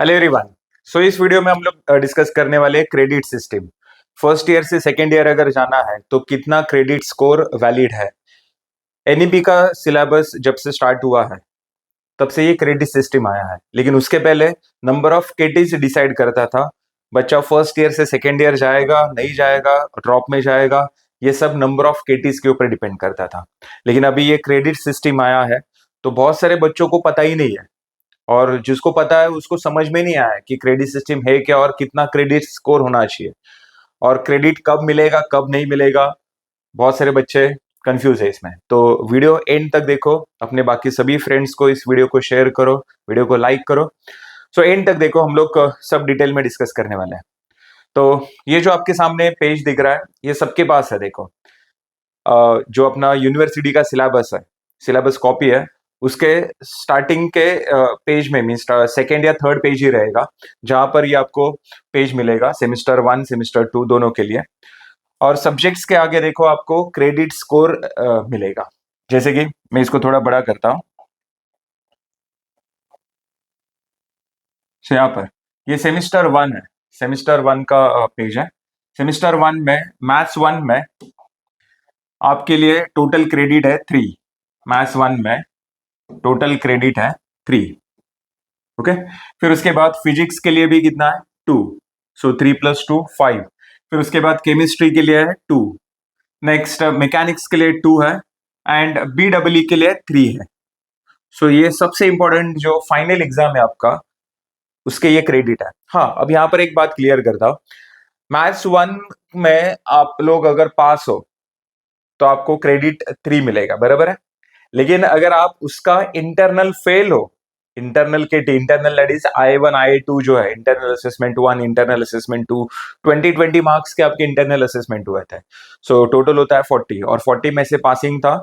Hello everyone. सो इस video में हम लोग डिस्कस करने वाले क्रेडिट सिस्टम। फर्स्ट ईयर से सेकेंड ईयर अगर जाना है तो कितना क्रेडिट स्कोर वैलिड है। एनईपी का सिलेबस जब से स्टार्ट हुआ है तब से ये क्रेडिट सिस्टम आया है, लेकिन उसके पहले नंबर ऑफ केटीज डिसाइड करता था बच्चा फर्स्ट ईयर से सेकेंड ईयर जाएगा नहीं जाएगा, ड्रॉप में जाएगा। ये सब नंबर ऑफ केटीज के ऊपर डिपेंड करता था। लेकिन अभी ये क्रेडिट सिस्टम आया है तो बहुत सारे बच्चों को पता ही नहीं है, और जिसको पता है उसको समझ में नहीं आया है कि क्रेडिट सिस्टम है क्या और कितना क्रेडिट स्कोर होना चाहिए और क्रेडिट कब मिलेगा कब नहीं मिलेगा। बहुत सारे बच्चे कंफ्यूज है इसमें, तो वीडियो एंड तक देखो। अपने बाकी सभी फ्रेंड्स को इस वीडियो को शेयर करो, वीडियो को लाइक करो। सो एंड तक देखो, हम लोग सब डिटेल में डिस्कस करने वाले हैं। तो ये जो आपके सामने पेज दिख रहा है ये सबके पास है। देखो, जो अपना यूनिवर्सिटी का सिलेबस है, सिलेबस कॉपी है, उसके स्टार्टिंग के पेज में मीन्स सेकेंड या थर्ड पेज ही रहेगा जहां पर ये आपको पेज मिलेगा सेमेस्टर 1 सेमेस्टर 2 दोनों के लिए। और सब्जेक्ट्स के आगे देखो आपको क्रेडिट स्कोर मिलेगा। जैसे कि मैं इसको थोड़ा बड़ा करता हूं, यहाँ पर ये सेमेस्टर 1 है, सेमेस्टर 1 का पेज है। सेमेस्टर 1 में मैथ्स 1 में आपके लिए टोटल क्रेडिट है 3। मैथ्स 1 में टोटल क्रेडिट है 3। ओके, फिर उसके बाद फिजिक्स के लिए भी कितना है 2, सो 3 + 2 5। फिर उसके बाद केमिस्ट्री के लिए है 2। नेक्स्ट मैकेनिक्स के लिए 2 है एंड BEE के लिए 3 है। सो ये सबसे इंपॉर्टेंट जो फाइनल एग्जाम है आपका, उसके ये क्रेडिट है। हाँ, अब यहाँ पर एक बात क्लियर करता हूँ। मैथ्स 1 में आप लोग अगर पास हो तो आपको क्रेडिट 3 मिलेगा, बराबर है। लेकिन अगर आप उसका इंटरनल फेल हो, इंटरनल के internal that is I1 I2 जो है, internal assessment 1 internal assessment 2, 20 marks के आपके इंटरनल असेसमेंट हुए थे। सो टोटल होता है 40 और 40 में से पासिंग था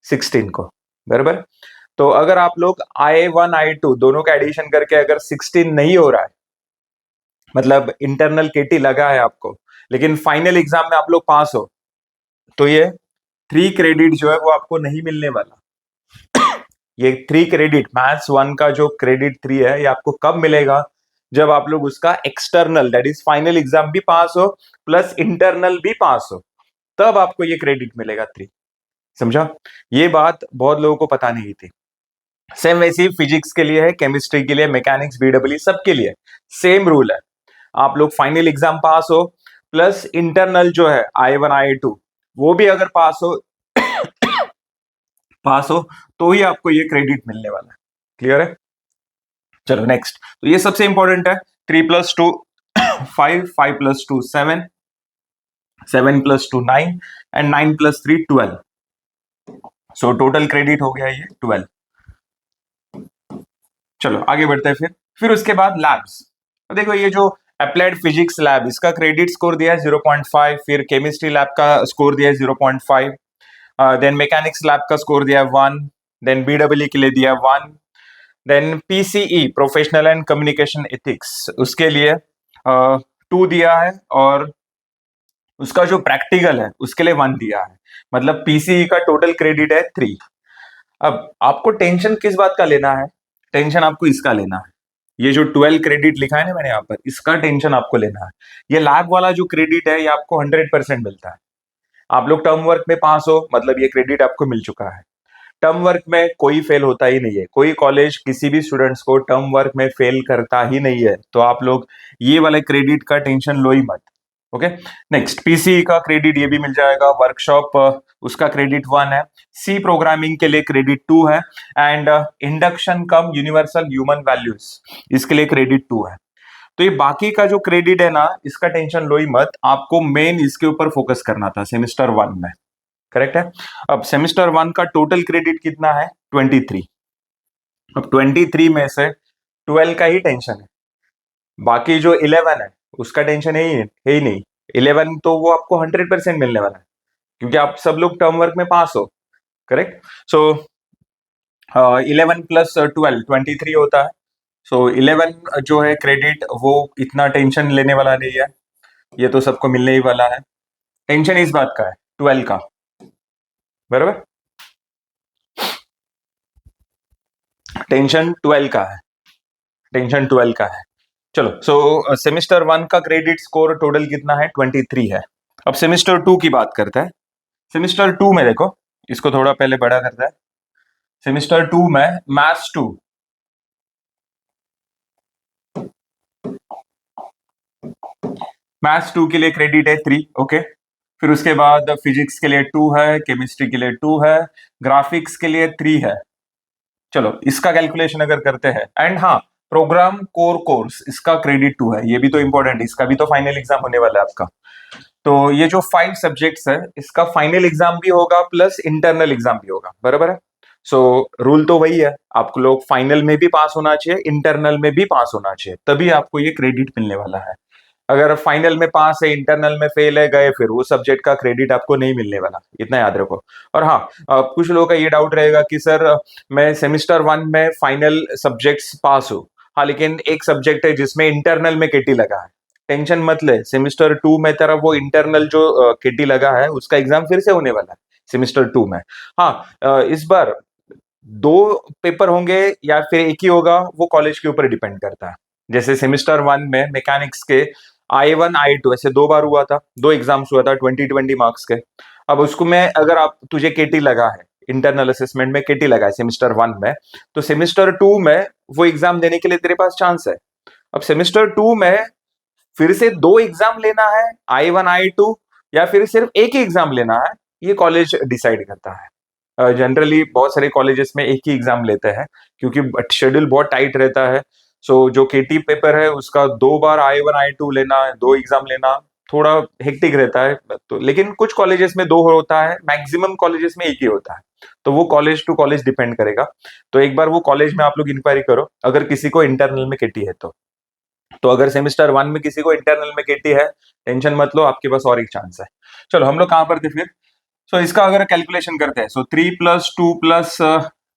16 को, बराबर। तो अगर आप लोग I1 I2 दोनों का एडिशन करके अगर 16 नहीं हो रहा है, मतलब इंटरनल केटी लगा है आपको लेकिन फाइनल एग्जाम में आप लोग पास हो, तो ये 3 क्रेडिट जो है वो आपको नहीं मिलने वाला। ये 3 क्रेडिट मैथ्स 1 का जो क्रेडिट 3 है ये आपको कब मिलेगा, जब आप लोग उसका external that is final exam भी पास हो प्लस इंटरनल भी पास हो, तब आपको ये क्रेडिट मिलेगा 3। समझा? ये बात बहुत लोगों को पता नहीं थी। सेम वैसे ही फिजिक्स के लिए है, केमिस्ट्री के लिए, मैकेनिक्स BEE सबके लिए सेम रूल है। आप लोग फाइनल एग्जाम पास हो प्लस इंटरनल जो है I1 I2 वो भी अगर पास हो पास हो तो ही आपको ये क्रेडिट मिलने वाला है। क्लियर है? चलो नेक्स्ट। तो ये सबसे इंपॉर्टेंट है। 3 + 2 5, 5 + 2 7, 7 + 2 9 एंड 9 + 3 12। सो टोटल क्रेडिट हो गया ये 12। चलो आगे बढ़ते हैं। फिर उसके बाद लैब्स। तो देखो, ये जो अप्लाइड फिजिक्स लैब, इसका क्रेडिट स्कोर दिया है 0.5। फिर केमिस्ट्री लैब का स्कोर दिया है 0.5। देन मैकेनिक्स लैब का स्कोर दिया है 1। देन BEE के लिए दिया है 1। Then PCE professional and communication ethics, उसके लिए 2 दिया है, और उसका जो प्रैक्टिकल है उसके लिए 1 दिया है। मतलब PCE का टोटल क्रेडिट है 3। अब आपको टेंशन किस बात का लेना है? टेंशन आपको इसका लेना है, ये जो 12 क्रेडिट लिखा है ना मैंने यहाँ पर, इसका टेंशन आपको लेना है। ये लैब वाला जो क्रेडिट है ये आपको 100% मिलता है। आप लोग टर्म वर्क में पास हो मतलब ये क्रेडिट आपको मिल चुका है। टर्म वर्क में कोई फेल होता ही नहीं है, कोई कॉलेज किसी भी स्टूडेंट्स को टर्म वर्क में फेल करता ही नहीं है, तो आप लोग ये वाले क्रेडिट का टेंशन लो ही मत। ओके, नेक्स्ट PCE का क्रेडिट ये भी मिल जाएगा। वर्कशॉप उसका क्रेडिट 1 है। सी प्रोग्रामिंग के लिए क्रेडिट 2 है and induction come universal human values, इसके लिए क्रेडिट 2 है। तो ये बाकी का जो क्रेडिट है ना, इसका टेंशन लो ही मत, आपको मेन इसके ऊपर फोकस करना था सेमेस्टर 1 में। करेक्ट है? अब सेमेस्टर 1 का टोटल क्रेडिट कितना है 23। अब 23 में से 12 का ही टेंशन है, बाकी जो 11 है उसका टेंशन है ही नहीं। 11 तो वो आपको 100% मिलने वाला है क्योंकि आप सब लोग टर्म वर्क में पास हो। करेक्ट? सो 11 + 12 23 होता है। सो 11 जो है क्रेडिट वो इतना टेंशन लेने वाला नहीं है, ये तो सबको मिलने ही वाला है। टेंशन इस बात का है 12 का, बराबर। टेंशन 12 का है, टेंशन 12 का है। चलो, सो सेमेस्टर 1 का क्रेडिट स्कोर टोटल कितना है? 23 है। अब सेमेस्टर 2 की बात करते हैं। सेमेस्टर 2 में देखो, इसको थोड़ा पहले बड़ा करता है। सेमेस्टर 2 में मैथ्स 2, मैथ्स 2 के लिए क्रेडिट है 3। ओके, फिर उसके बाद फिजिक्स के लिए 2 है, केमिस्ट्री के लिए 2 है, ग्राफिक्स के लिए 3 है। चलो, इसका कैलकुलेशन अगर करते हैं, एंड हाँ, प्रोग्राम कोर कोर्स इसका क्रेडिट 2 है। ये भी तो इंपॉर्टेंट है, इसका भी तो फाइनल एग्जाम होने वाला है आपका। तो ये जो 5 सब्जेक्ट्स है, इसका फाइनल एग्जाम भी होगा प्लस इंटरनल एग्जाम भी होगा, बराबर है। सो रूल तो वही है, आपको लोग फाइनल में भी पास होना चाहिए, इंटरनल में भी पास होना चाहिए, तभी आपको ये क्रेडिट मिलने वाला है। अगर फाइनल में पास है, इंटरनल में फेल है, गए, फिर वो सब्जेक्ट का क्रेडिट आपको नहीं मिलने वाला, इतना याद रखो। और हाँ, कुछ लोगों का ये डाउट रहेगा कि सर मैं सेमेस्टर 1 में फाइनल सब्जेक्ट्स पास हूँ, हाँ, लेकिन एक सब्जेक्ट है जिसमें इंटरनल में केटी लगा है। टेंशन मत ले, सेमेस्टर 2 में तेरा वो इंटरनल जो केटी लगा है उसका एग्जाम फिर से होने वाला है सेमेस्टर 2 में। हाँ, इस बार 2 पेपर होंगे या फिर एक ही होगा, वो कॉलेज के ऊपर डिपेंड करता है। जैसे सेमेस्टर 1 में मैकेनिक्स के I1 I2 ऐसे 2 बार हुआ था, 2 एग्जाम्स हुआ था 20 मार्क्स के। अब उसको में अगर आप तुझे केटी लगा है, इंटरनल असेसमेंट में केटी लगा है सेमेस्टर 1 में, तो सेमेस्टर 2 में वो एग्जाम देने के लिए तेरे पास चांस है। अब सेमेस्टर 2 में फिर से 2 एग्जाम लेना है, I1 I2, या फिर सिर्फ एक ही एग्जाम लेना है, ये कॉलेज डिसाइड करता है। जनरली बहुत सारे कॉलेजेस में एक ही एग्जाम लेते हैं, क्योंकि शेड्यूल बहुत टाइट रहता है। सो जो केटी पेपर है उसका 2 बार I1 I2 लेना, 2 एग्जाम लेना, थोड़ा हेक्टिक रहता है। तो लेकिन कुछ कॉलेजेस में 2 होता है, मैक्सिमम कॉलेजेस में एक ही होता है। तो वो कॉलेज टू कॉलेज डिपेंड करेगा। तो एक बार वो कॉलेज में आप लोग इंक्वायरी करो, अगर किसी को इंटरनल में केटी है तो अगर सेमेस्टर 1 में किसी को इंटरनल में केटी है, टेंशन मत लो, आपके पास और एक चांस है। चलो, हम लोग कहां पर थे फिर? सो इसका अगर कैलकुलेशन करते हैं, सो 3 प्लस 2 प्लस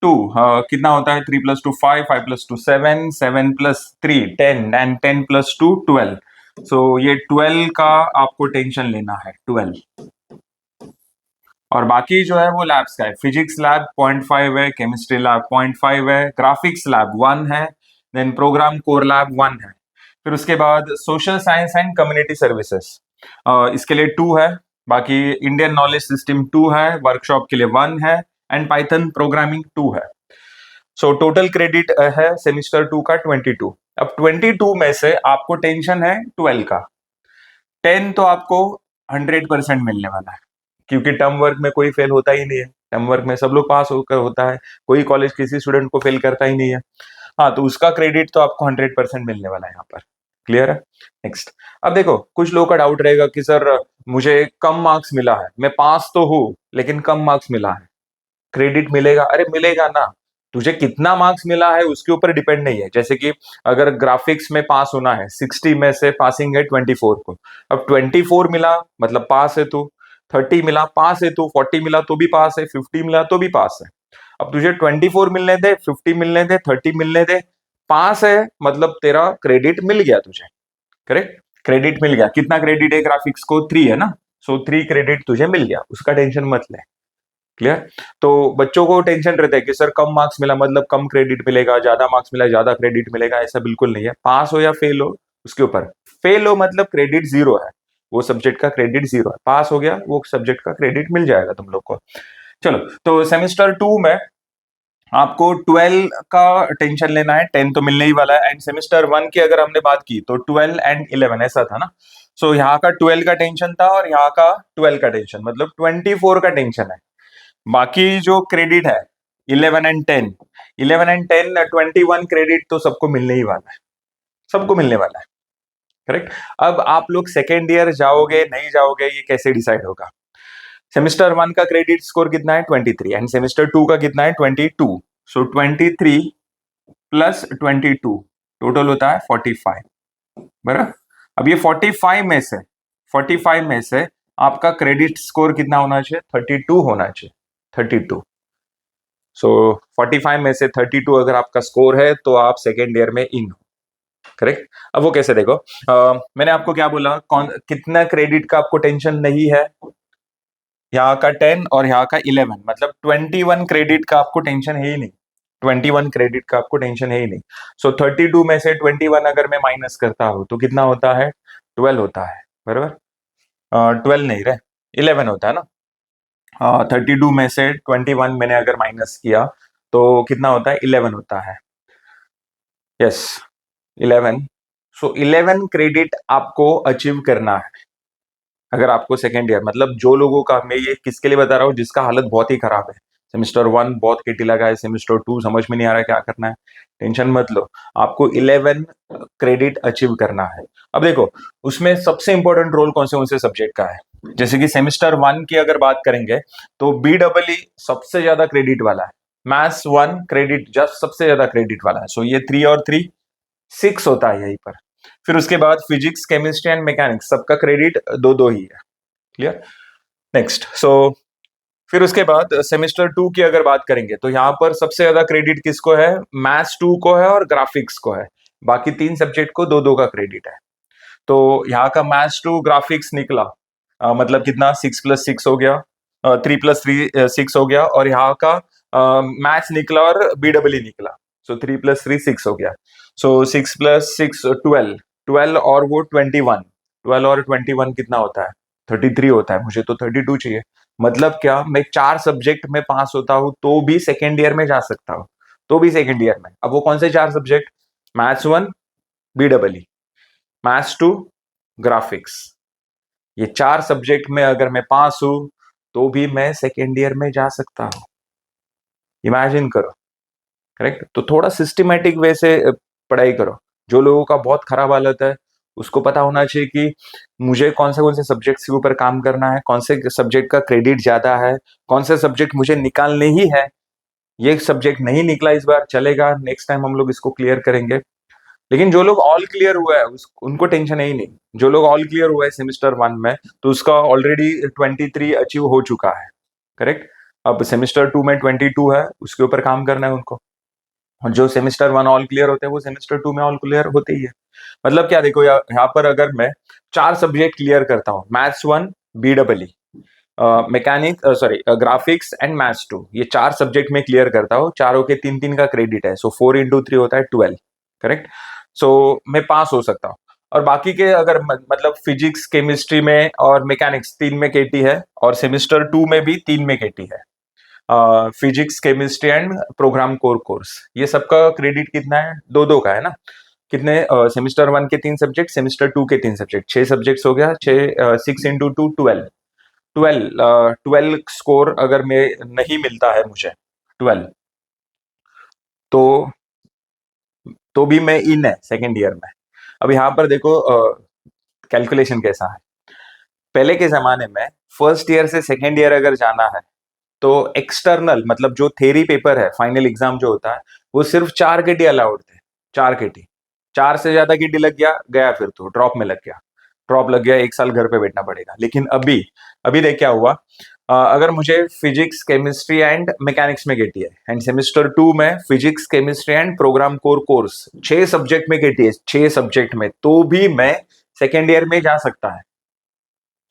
2 कितना होता है? 3 plus 2 5, 5 plus 2 7, 7 plus 3 10, and 10 plus 2 12। सो ये 12 का आपको टेंशन लेना है, 12। और बाकी जो है वो लैब्स का है। फिजिक्स लैब 0.5 है, केमिस्ट्री लैब 0.5 है, ग्राफिक्स लैब 1 है, देन प्रोग्राम कोर लैब 1 है। फिर उसके बाद social science and community services, इसके लिए 2 है। बाकी इंडियन नॉलेज सिस्टम 2 है, वर्कशॉप के लिए 1 है, एंड पाइथन प्रोग्रामिंग 2 है। सो टोटल क्रेडिट है सेमिस्टर 2 का 22। अब 22 में से आपको टेंशन है 12 का। 10 तो आपको 100% मिलने वाला है, क्योंकि टर्म वर्क में कोई फेल होता ही नहीं है। टर्म वर्क में सब लोग पास होकर होता है, कोई कॉलेज किसी स्टूडेंट को फेल करता ही नहीं है। हाँ, तो उसका क्रेडिट तो आपको 100% मिलने वाला है यहाँ पर। क्लियर है? नेक्स्ट। अब देखो, कुछ लोगों का डाउट रहेगा कि सर मुझे कम मार्क्स मिला है, मैं पास तो हूँ लेकिन कम मार्क्स मिला है, क्रेडिट मिलेगा? अरे मिलेगा ना। तुझे कितना मार्क्स मिला है उसके ऊपर डिपेंड नहीं है। जैसे कि अगर ग्राफिक्स में पास होना है, 60 में से पासिंग है 24 को, अब 24 मिला मतलब पास है तू, 30 मिला पास है तू, 40 मिला तो भी पास है, 50 मिला तो भी पास है। अब तुझे 24 मिलने दे, 50 मिलने दे, 30 मिलने दे, पास है मतलब तेरा क्रेडिट मिल गया तुझे। करेक्ट, क्रेडिट मिल गया। कितना क्रेडिट है ग्राफिक्स को? 3 है ना। सो 3 क्रेडिट तुझे मिल गया, उसका टेंशन मत ले। क्लियर? तो बच्चों को टेंशन रहता है कि सर कम मार्क्स मिला मतलब कम क्रेडिट मिलेगा, ज्यादा मार्क्स मिला ज्यादा क्रेडिट मिलेगा। ऐसा बिल्कुल नहीं है। पास हो या फेल हो उसके ऊपर, फेल हो मतलब क्रेडिट जीरो है, वो सब्जेक्ट का क्रेडिट जीरो है। पास हो गया, वो सब्जेक्ट का क्रेडिट मिल जाएगा तुम लोग को। चलो, तो सेमेस्टर 2 में आपको 12 का टेंशन लेना है, 10 तो मिलने ही वाला है। एंड सेमेस्टर 1 की अगर हमने बात की तो 12 एंड 11 ऐसा था ना। सो यहाँ का 12 का टेंशन था और यहाँ का 12 का टेंशन, मतलब 24 का टेंशन है। बाकी जो क्रेडिट है 11 एंड 10, 11 एंड 10, 21 क्रेडिट तो सबको मिलने ही वाला है, सबको मिलने वाला है। करेक्ट। अब आप लोग सेकेंड ईयर जाओगे नहीं जाओगे, ये कैसे डिसाइड होगा? सेमेस्टर 1 का क्रेडिट स्कोर कितना है? 23, एंड सेमेस्टर 2 का कितना है? 22। सो 23 प्लस 22 टोटल होता है 45, बराबर। अब ये 45 में से आपका क्रेडिट स्कोर कितना होना चाहिए? 32 होना चाहिए, 32। सो 45 में से 32 अगर आपका स्कोर है तो आप सेकेंड ईयर में इन हो। करेक्ट। अब वो कैसे देखो, मैंने आपको क्या बोला, कौन कितना क्रेडिट का आपको टेंशन नहीं है? यहाँ का 10 और यहाँ का 11, मतलब 21 क्रेडिट का आपको टेंशन है ही नहीं। 21 क्रेडिट का आपको टेंशन है ही नहीं। सो 32 में से 21 अगर मैं माइनस करता हूँ तो कितना होता है, 12 होता है, बराबर। 12 नहीं रहे, 11 होता है ना। 32 में से 21 मैंने अगर माइनस किया तो कितना होता है, 11 होता है। यस, 11। सो 11 क्रेडिट आपको अचीव करना है अगर आपको सेकेंड ईयर, मतलब जो लोगों का, मैं ये किसके लिए बता रहा हूँ जिसका हालत बहुत ही खराब है, सेमेस्टर 1 बहुत केटी लगा है, सेमेस्टर 2 समझ में नहीं आ रहा है क्या करना है, टेंशन मत लो, आपको 11 क्रेडिट अचीव करना है। अब देखो उसमें सबसे इंपॉर्टेंट रोल कौन से सब्जेक्ट का है, जैसे कि सेमेस्टर 1 की अगर बात करेंगे तो BEE सबसे ज्यादा क्रेडिट वाला है, मैथ्स 1 क्रेडिट जस्ट सबसे ज्यादा क्रेडिट वाला है। सो ये 3 और 3 6 होता है यहीं पर। फिर उसके बाद फिजिक्स, केमिस्ट्री एंड मैकेनिक्स सबका क्रेडिट दो दो ही है। Clear, next. सो फिर उसके बाद सेमेस्टर 2 की अगर बात करेंगे तो यहाँ पर सबसे ज्यादा क्रेडिट किसको है, मैथ्स 2 को है और ग्राफिक्स को है, बाकी 3 सब्जेक्ट को दो दो का क्रेडिट है। तो यहाँ का मैथ्स 2 ग्राफिक्स निकला, मतलब कितना, 6+6 हो गया, 3+3 6 हो गया, और यहाँ का मैथ्स निकला और BEE निकला, सो 3+3 6 हो गया। सो 6+6 12, 12 और वो 21, 12 और 21 कितना होता है, 33 होता है, मुझे तो 32 चाहिए। मतलब क्या, मैं 4 सब्जेक्ट में पास होता हूँ तो भी सेकेंड ईयर में जा सकता हूँ, तो भी सेकेंड ईयर में। अब वो कौन से 4 subject, maths 1 BEE, maths 2 graphics, ये 4 सब्जेक्ट में अगर मैं पास हूं तो भी मैं सेकेंड ईयर में जा सकता हूं। इमेजिन करो, करेक्ट। तो थोड़ा सिस्टमेटिक वे से पढ़ाई करो। जो लोगों का बहुत खराब हालत है उसको पता होना चाहिए कि मुझे कौन से सब्जेक्ट्स के ऊपर काम करना है, कौन से सब्जेक्ट का क्रेडिट ज्यादा है, कौन से सब्जेक्ट मुझे निकालने ही है। ये सब्जेक्ट नहीं निकला इस बार, चलेगा, नेक्स्ट टाइम हम लोग इसको क्लियर करेंगे। लेकिन जो लोग ऑल क्लियर हुआ है उनको टेंशन है ही नहीं। जो लोग ऑल क्लियर हुआ है सेमेस्टर 1 में तो उसका ऑलरेडी 23 अचीव हो चुका है, करेक्ट। अब सेमेस्टर 2 में 22 है, उसके ऊपर काम करना है उनको। और जो सेमेस्टर 1 ऑल क्लियर होते हैं वो सेमेस्टर 2 में ऑल क्लियर होते ही है। मतलब क्या, देखो यहाँ पर अगर मैं 4 सब्जेक्ट क्लियर करता हूँ, maths 1 BEE, mechanic sorry graphics and maths 2, ये 4 सब्जेक्ट में क्लियर करता हूँ, चारों के 3-3 का क्रेडिट है, सो 4 × 3 होता है 12, करेक्ट। सो मैं पास हो सकता हूँ। और बाकी के अगर मतलब फिजिक्स, केमिस्ट्री में और मैकेनिक्स 3 में केटी है, और सेमेस्टर 2 में भी 3 में केटी है, physics, chemistry and program core course, ये सबका क्रेडिट कितना है, दो दो का है ना। कितने, सेमेस्टर 1 के 3 सब्जेक्ट, सेमेस्टर 2 के 3 सब्जेक्ट, 6 सब्जेक्ट्स हो गया, 6 × 2 12, 12 स्कोर अगर मैं नहीं मिलता है मुझे 12, तो भी मैं इन है सेकेंड ईयर में। अब यहाँ पर देखो कैलकुलेशन कैसा है। पहले के जमाने में फर्स्ट ईयर से सेकेंड ईयर अगर जाना है तो एक्सटर्नल, मतलब जो थेरी पेपर है, फाइनल एग्जाम जो होता है, वो सिर्फ 4 केटी अलाउड थे, 4 केटी। 4 से ज्यादा केटी लग गया गया, फिर तो ड्रॉप में लग गया, ड्रॉप लग गया, 1 साल घर पे बैठना पड़ेगा। लेकिन अभी अभी देख क्या हुआ, अगर मुझे फिजिक्स, केमिस्ट्री एंड मैकेनिक्स में केटी है, एंड सेमेस्टर 2 में physics, chemistry and program core course 6 subject में केटी है, 6 सब्जेक्ट में, तो भी मैं सेकेंड ईयर में जा सकता है,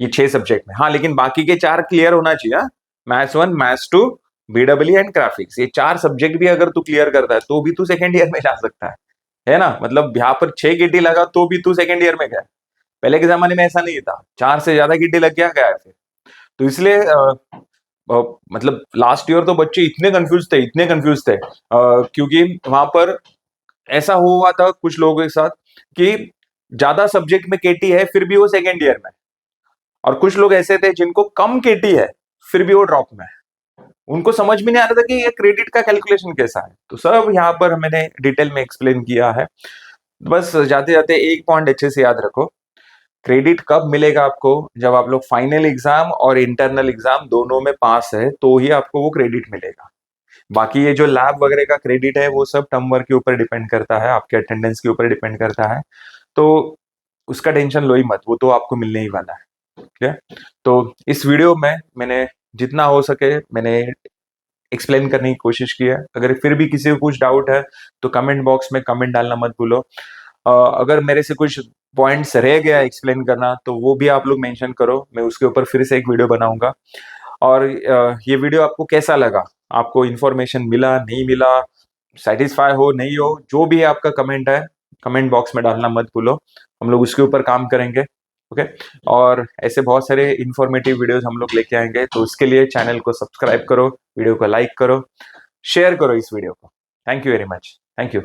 ये 6 सब्जेक्ट में। हाँ, लेकिन बाकी के 4 क्लियर होना चाहिए, maths 1, maths 2, BEE and graphics, ये 4 सब्जेक्ट भी अगर तू क्लियर करता है तो भी तू सेकेंड ईयर में जा सकता है ना। मतलब यहाँ पर 6 केटी लगा तो भी तू सेकेंड ईयर में गया। पहले के जमाने में ऐसा नहीं था, 4 से ज्यादा केटी लग गया गया फिर। तो इसलिए मतलब लास्ट ईयर तो बच्चे इतने कंफ्यूज थे, इतने कंफ्यूज थे, क्योंकि वहां पर ऐसा हुआ था कुछ लोगों के साथ कि ज्यादा सब्जेक्ट में केटी है फिर भी वो सेकेंड ईयर में, और कुछ लोग ऐसे थे जिनको कम केटी है फिर भी वो ड्रॉप में है। उनको समझ में नहीं आ रहा था कि ये क्रेडिट का कैलकुलेशन कैसा है। तो सब यहाँ पर मैंने डिटेल में एक्सप्लेन किया है। बस जाते जाते एक पॉइंट अच्छे से याद रखो, क्रेडिट कब मिलेगा आपको, जब आप लोग फाइनल एग्जाम और इंटरनल एग्जाम दोनों में पास है तो ही आपको वो क्रेडिट मिलेगा। बाकी ये जो लैब वगैरह का क्रेडिट है वो सब टर्म वर्क के ऊपर डिपेंड करता है, आपके अटेंडेंस के ऊपर डिपेंड करता है, तो उसका टेंशन लो ही मत, वो तो आपको मिलने ही वाला है। ठीक है, तो इस वीडियो में मैंने जितना हो सके मैंने एक्सप्लेन करने की कोशिश की है। अगर फिर भी किसी को कुछ डाउट है तो कमेंट बॉक्स में कमेंट डालना मत भूलो। अगर मेरे से कुछ पॉइंट्स रह गया एक्सप्लेन करना तो वो भी आप लोग मेंशन करो, मैं उसके ऊपर फिर से एक वीडियो बनाऊंगा। और ये वीडियो आपको कैसा लगा, आपको इन्फॉर्मेशन मिला, नहीं मिला, सेटिस्फाई हो नहीं हो, जो भी है आपका कमेंट है, कमेंट बॉक्स में डालना मत भूलो, हम लोग उसके ऊपर काम करेंगे। ओके, और ऐसे बहुत सारे इंफॉर्मेटिव वीडियोस हम लोग लेके आएंगे, तो उसके लिए चैनल को सब्सक्राइब करो, वीडियो को लाइक करो, शेयर करो इस वीडियो को। Thank you very much, thank you.